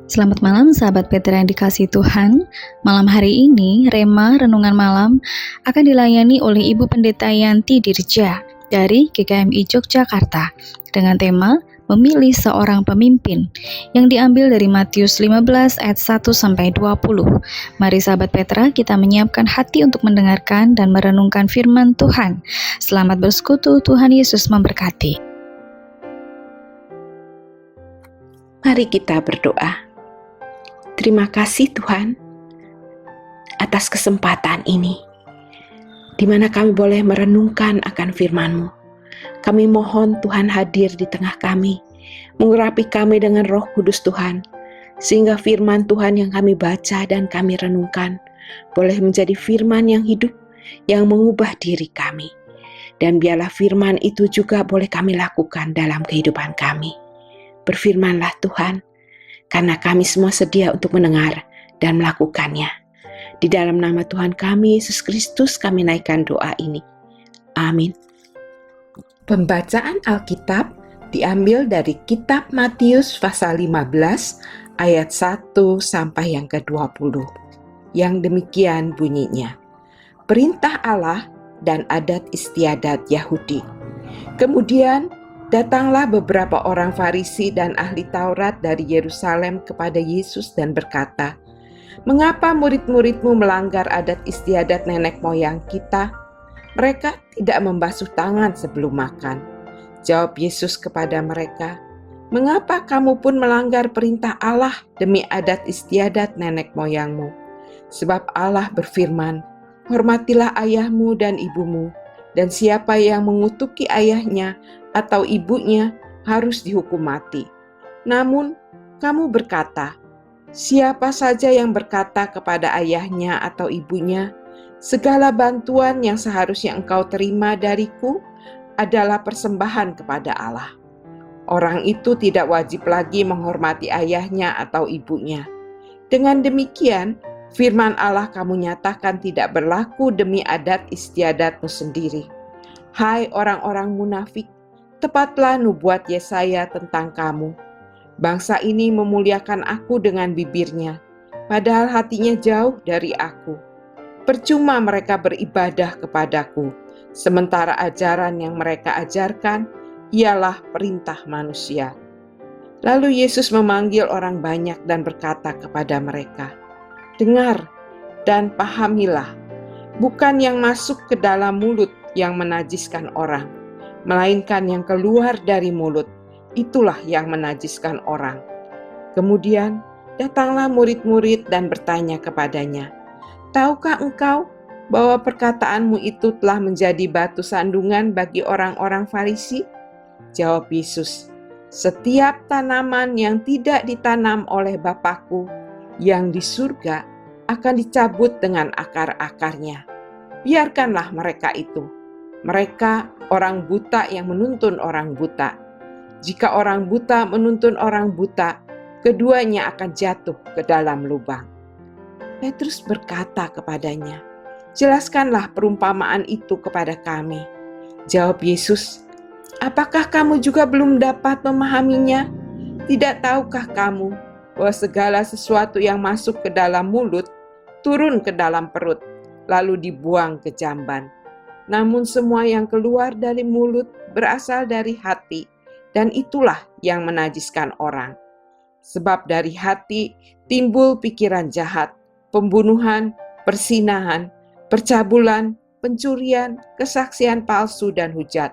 Selamat malam sahabat Petra yang dikasihi Tuhan. Malam hari ini Rema Renungan Malam akan dilayani oleh Ibu Pendeta Yanti Dirja dari GKMI Yogyakarta dengan tema Memilih Seorang Pemimpin yang diambil dari Matius 15 ayat 1-20. Mari sahabat Petra, kita menyiapkan hati untuk mendengarkan dan merenungkan firman Tuhan. Selamat bersekutu, Tuhan Yesus memberkati. Mari kita berdoa. Terima kasih Tuhan atas kesempatan ini, di mana kami boleh merenungkan akan firman-Mu. Kami mohon Tuhan hadir di tengah kami, mengurapi kami dengan Roh Kudus Tuhan, sehingga firman Tuhan yang kami baca dan kami renungkan boleh menjadi firman yang hidup, yang mengubah diri kami. Dan biarlah firman itu juga boleh kami lakukan dalam kehidupan kami. Berfirmanlah Tuhan, karena kami semua sedia untuk mendengar dan melakukannya. Di dalam nama Tuhan kami, Yesus Kristus, kami naikkan doa ini. Amin. Pembacaan Alkitab diambil dari kitab Matius pasal 15 ayat 1 sampai yang ke-20. Yang demikian bunyinya. Perintah Allah dan adat istiadat Yahudi. Kemudian datanglah beberapa orang Farisi dan ahli Taurat dari Yerusalem kepada Yesus dan berkata, "Mengapa murid-muridmu melanggar adat istiadat nenek moyang kita? Mereka tidak membasuh tangan sebelum makan." Jawab Yesus kepada mereka, "Mengapa kamu pun melanggar perintah Allah demi adat istiadat nenek moyangmu? Sebab Allah berfirman, hormatilah ayahmu dan ibumu, dan siapa yang mengutuki ayahnya atau ibunya harus dihukum mati. Namun kamu berkata, siapa saja yang berkata kepada ayahnya atau ibunya, segala bantuan yang seharusnya engkau terima dariku adalah persembahan kepada Allah. Orang itu tidak wajib lagi menghormati ayahnya atau ibunya. Dengan demikian, firman Allah kamu nyatakan tidak berlaku demi adat istiadatmu sendiri. Hai orang-orang munafik, tepatlah nubuat Yesaya tentang kamu. Bangsa ini memuliakan aku dengan bibirnya, padahal hatinya jauh dari aku. Percuma mereka beribadah kepadaku, sementara ajaran yang mereka ajarkan ialah perintah manusia." Lalu Yesus memanggil orang banyak dan berkata kepada mereka, "Dengar dan pahamilah, bukan yang masuk ke dalam mulut yang menajiskan orang, melainkan yang keluar dari mulut, itulah yang menajiskan orang." Kemudian datanglah murid-murid dan bertanya kepadanya, "Tahukah engkau bahwa perkataanmu itu telah menjadi batu sandungan bagi orang-orang Farisi?" Jawab Yesus, "Setiap tanaman yang tidak ditanam oleh Bapakku yang di surga akan dicabut dengan akar-akarnya. Biarkanlah mereka itu. Mereka orang buta yang menuntun orang buta. Jika orang buta menuntun orang buta, keduanya akan jatuh ke dalam lubang." Petrus berkata kepadanya, "Jelaskanlah perumpamaan itu kepada kami." Jawab Yesus, "Apakah kamu juga belum dapat memahaminya? Tidak tahukah kamu bahwa segala sesuatu yang masuk ke dalam mulut turun ke dalam perut, lalu dibuang ke jamban? Namun semua yang keluar dari mulut berasal dari hati, dan itulah yang menajiskan orang. Sebab dari hati timbul pikiran jahat, pembunuhan, perzinahan, percabulan, pencurian, kesaksian palsu, dan hujat.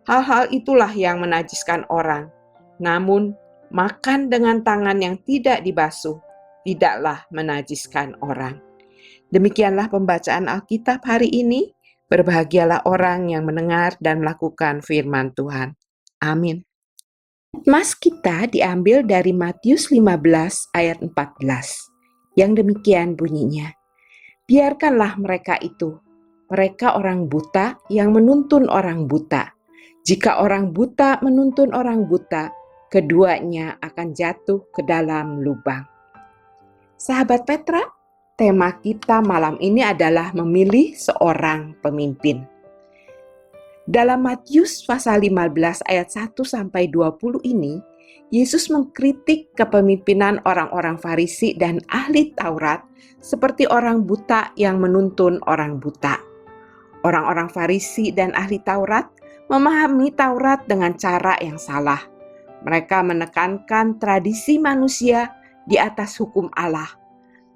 Hal-hal itulah yang menajiskan orang. Namun makan dengan tangan yang tidak dibasuh tidaklah menajiskan orang." Demikianlah pembacaan Alkitab hari ini. Berbahagialah orang yang mendengar dan melakukan firman Tuhan. Amin. Mas kita diambil dari Matius 15 ayat 14. Yang demikian bunyinya. Biarkanlah mereka itu. Mereka orang buta yang menuntun orang buta. Jika orang buta menuntun orang buta, keduanya akan jatuh ke dalam lubang. Sahabat Petra, tema kita malam ini adalah memilih seorang pemimpin. Dalam Matius pasal 15 ayat 1-20 ini, Yesus mengkritik kepemimpinan orang-orang Farisi dan ahli Taurat seperti orang buta yang menuntun orang buta. Orang-orang Farisi dan ahli Taurat memahami Taurat dengan cara yang salah. Mereka menekankan tradisi manusia di atas hukum Allah.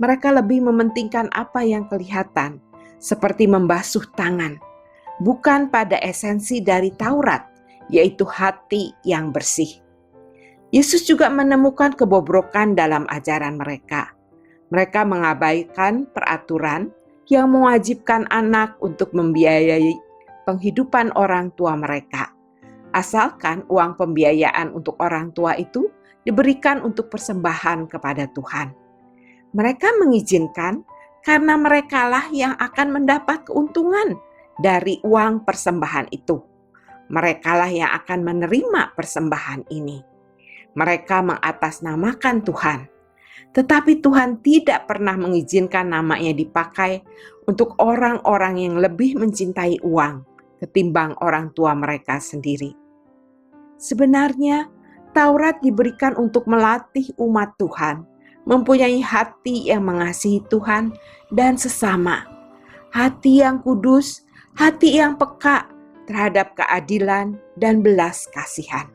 Mereka lebih mementingkan apa yang kelihatan, seperti membasuh tangan, bukan pada esensi dari Taurat, yaitu hati yang bersih. Yesus juga menemukan kebobrokan dalam ajaran mereka. Mereka mengabaikan peraturan yang mewajibkan anak untuk membiayai penghidupan orang tua mereka. Asalkan uang pembiayaan untuk orang tua itu diberikan untuk persembahan kepada Tuhan. Mereka mengizinkan karena merekalah yang akan mendapat keuntungan dari uang persembahan itu. Merekalah yang akan menerima persembahan ini. Mereka mengatasnamakan Tuhan. Tetapi Tuhan tidak pernah mengizinkan namanya dipakai untuk orang-orang yang lebih mencintai uang ketimbang orang tua mereka sendiri. Sebenarnya, Taurat diberikan untuk melatih umat Tuhan mempunyai hati yang mengasihi Tuhan dan sesama. Hati yang kudus, hati yang peka terhadap keadilan dan belas kasihan.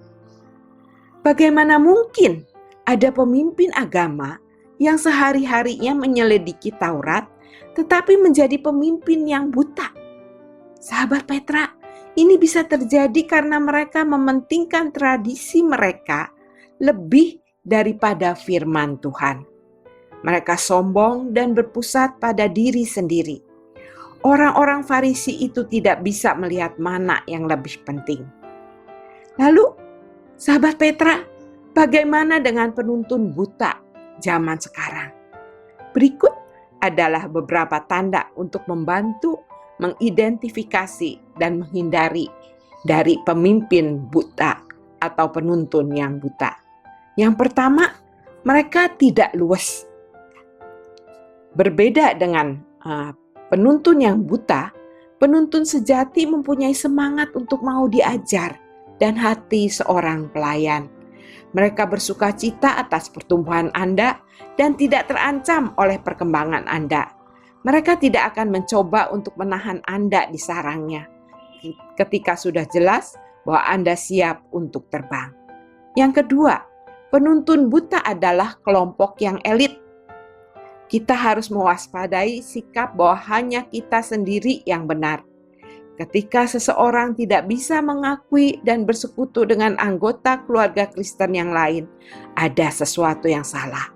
Bagaimana mungkin ada pemimpin agama yang sehari-harinya menyelidiki Taurat tetapi menjadi pemimpin yang buta? Sahabat Petra, ini bisa terjadi karena mereka mementingkan tradisi mereka lebih daripada firman Tuhan. Mereka sombong dan berpusat pada diri sendiri. Orang-orang Farisi itu tidak bisa melihat mana yang lebih penting. Lalu, sahabat Petra, bagaimana dengan penuntun buta zaman sekarang? Berikut adalah beberapa tanda untuk membantu mengidentifikasi dan menghindari dari pemimpin buta atau penuntun yang buta. Yang pertama, mereka tidak luwes. Berbeda dengan penuntun yang buta, penuntun sejati mempunyai semangat untuk mau diajar dan hati seorang pelayan. Mereka bersuka cita atas pertumbuhan Anda dan tidak terancam oleh perkembangan Anda. Mereka tidak akan mencoba untuk menahan Anda di sarangnya ketika sudah jelas bahwa Anda siap untuk terbang. Yang kedua, penuntun buta adalah kelompok yang elit. Kita harus mewaspadai sikap bahwa hanya kita sendiri yang benar. Ketika seseorang tidak bisa mengakui dan bersekutu dengan anggota keluarga Kristen yang lain, ada sesuatu yang salah.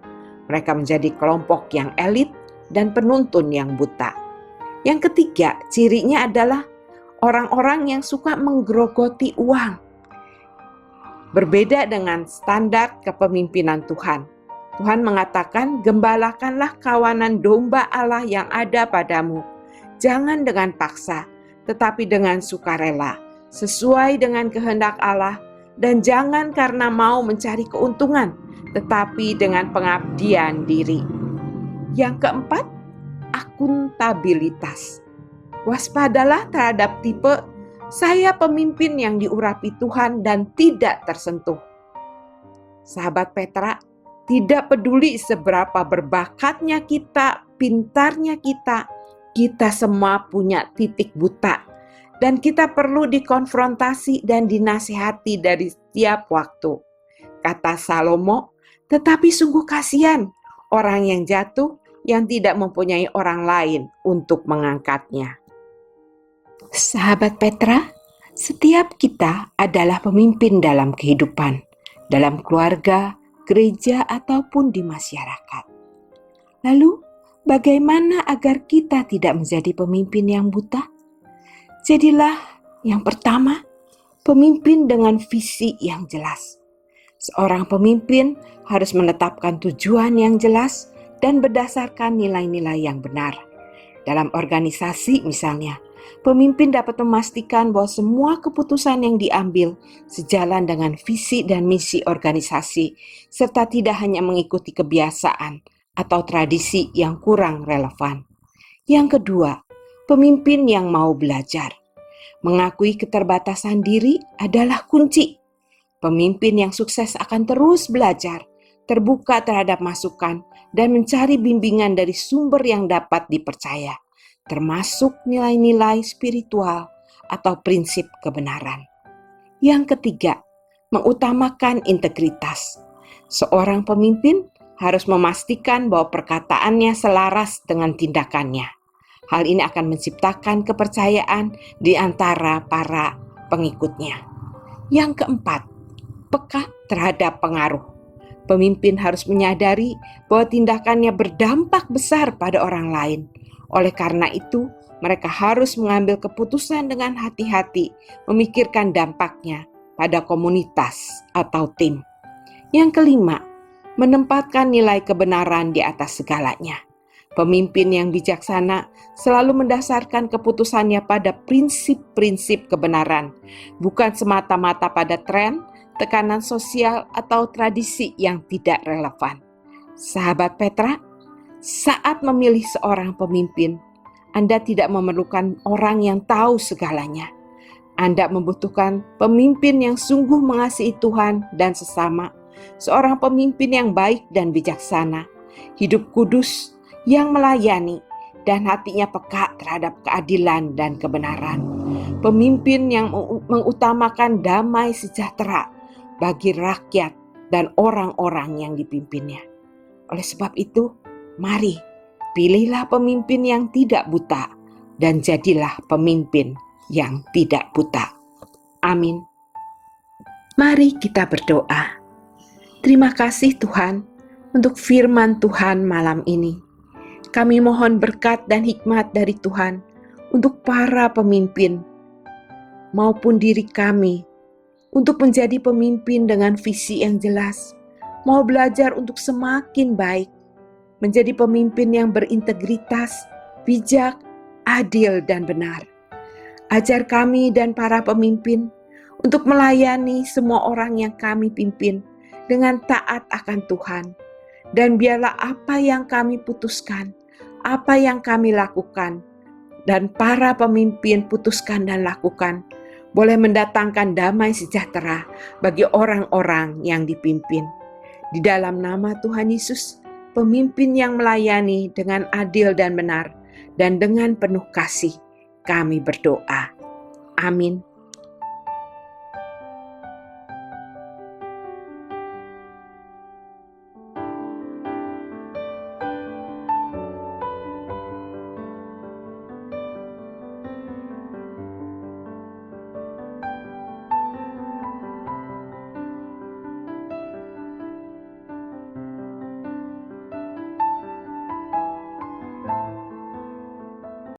Mereka menjadi kelompok yang elit dan penuntun yang buta. Yang ketiga, cirinya adalah orang-orang yang suka menggerogoti uang. Berbeda dengan standar kepemimpinan Tuhan. Tuhan mengatakan, gembalakanlah kawanan domba Allah yang ada padamu. Jangan dengan paksa, tetapi dengan sukarela, sesuai dengan kehendak Allah, dan jangan karena mau mencari keuntungan, tetapi dengan pengabdian diri. Yang keempat, akuntabilitas. Waspadalah terhadap tipe saya pemimpin yang diurapi Tuhan dan tidak tersentuh. Sahabat Petra, tidak peduli seberapa berbakatnya kita, pintarnya kita semua punya titik buta. Dan kita perlu dikonfrontasi dan dinasihati dari setiap waktu. Kata Salomo, tetapi sungguh kasihan orang yang jatuh yang tidak mempunyai orang lain untuk mengangkatnya. Sahabat Petra, setiap kita adalah pemimpin dalam kehidupan, dalam keluarga, gereja, ataupun di masyarakat. Lalu, bagaimana agar kita tidak menjadi pemimpin yang buta? Jadilah yang pertama, pemimpin dengan visi yang jelas. Seorang pemimpin harus menetapkan tujuan yang jelas dan berdasarkan nilai-nilai yang benar. Dalam organisasi misalnya, pemimpin dapat memastikan bahwa semua keputusan yang diambil sejalan dengan visi dan misi organisasi, serta tidak hanya mengikuti kebiasaan atau tradisi yang kurang relevan. Yang kedua, pemimpin yang mau belajar. Mengakui keterbatasan diri adalah kunci. Pemimpin yang sukses akan terus belajar, terbuka terhadap masukan, dan mencari bimbingan dari sumber yang dapat dipercaya, termasuk nilai-nilai spiritual atau prinsip kebenaran. Yang ketiga, mengutamakan integritas. Seorang pemimpin harus memastikan bahwa perkataannya selaras dengan tindakannya. Hal ini akan menciptakan kepercayaan di antara para pengikutnya. Yang keempat, peka terhadap pengaruh. Pemimpin harus menyadari bahwa tindakannya berdampak besar pada orang lain. Oleh karena itu, mereka harus mengambil keputusan dengan hati-hati, memikirkan dampaknya pada komunitas atau tim. Yang kelima, menempatkan nilai kebenaran di atas segalanya. Pemimpin yang bijaksana selalu mendasarkan keputusannya pada prinsip-prinsip kebenaran, bukan semata-mata pada tren, tekanan sosial, atau tradisi yang tidak relevan. Sahabat Petra, saat memilih seorang pemimpin, Anda tidak memerlukan orang yang tahu segalanya. Anda membutuhkan pemimpin yang sungguh mengasihi Tuhan dan sesama, seorang pemimpin yang baik dan bijaksana, hidup kudus, yang melayani, dan hatinya peka terhadap keadilan dan kebenaran. Pemimpin yang mengutamakan damai sejahtera bagi rakyat dan orang-orang yang dipimpinnya. Oleh sebab itu, mari pilihlah pemimpin yang tidak buta dan jadilah pemimpin yang tidak buta. Amin. Mari kita berdoa. Terima kasih Tuhan untuk firman Tuhan malam ini. Kami mohon berkat dan hikmat dari Tuhan untuk para pemimpin maupun diri kami untuk menjadi pemimpin dengan visi yang jelas, mau belajar untuk semakin baik, menjadi pemimpin yang berintegritas, bijak, adil, dan benar. Ajar kami dan para pemimpin untuk melayani semua orang yang kami pimpin dengan taat akan Tuhan. Dan biarlah apa yang kami putuskan, apa yang kami lakukan, dan para pemimpin putuskan dan lakukan, boleh mendatangkan damai sejahtera bagi orang-orang yang dipimpin. Di dalam nama Tuhan Yesus, pemimpin yang melayani dengan adil dan benar, dan dengan penuh kasih, kami berdoa. Amin.